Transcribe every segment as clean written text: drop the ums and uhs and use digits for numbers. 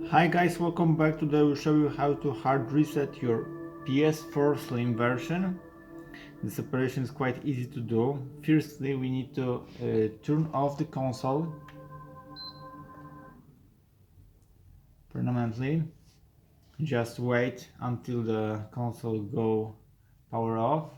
Hi guys, welcome back. Today I will show you how to hard reset your PS4 Slim version. This operation is quite easy to do. Firstly, we need to turn off the console permanently. Just wait until the console go power off.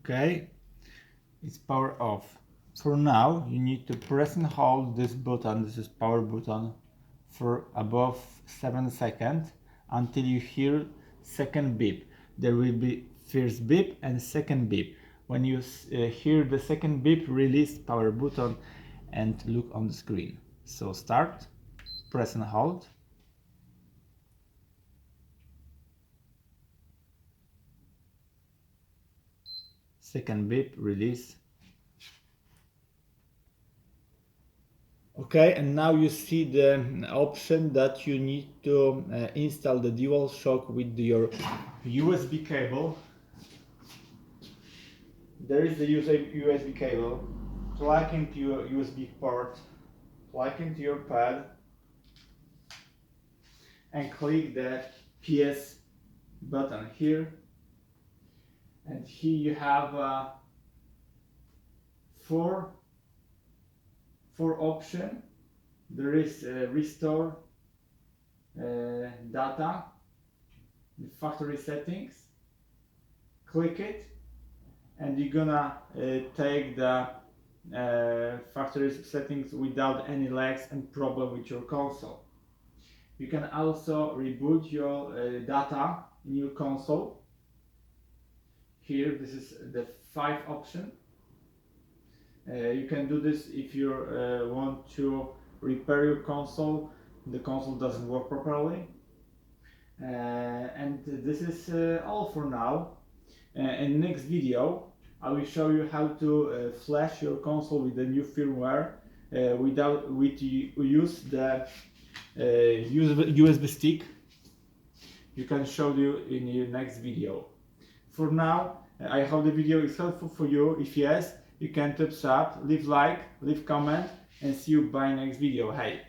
Okay, it's power off. For now, you need to press and hold this button, this is power button, for above 7 seconds until you hear second beep. There will be first beep and second beep. When you hear the second beep, release power button and look on the screen. So start, press and hold. Second beep, release. Okay, and now you see the option that you need to install the DualShock with your USB cable. There is the USB cable. Plug into your USB port, plug into your pad, and click the PS button here. And here you have four options. There is restore data, the factory settings. Click it, and you're gonna take the factory settings without any lags and problem with your console. You can also reboot your data in your console. Here, this is the 5 option. You can do this if you want to repair your console. The console doesn't work properly. And this is all for now. In the next video, I will show you how to flash your console with the new firmware use the USB stick. You can show you in your next video. For now, I hope the video is helpful for you. If yes, you can thumbs up, leave like, leave comment, and see you by next video. Hey!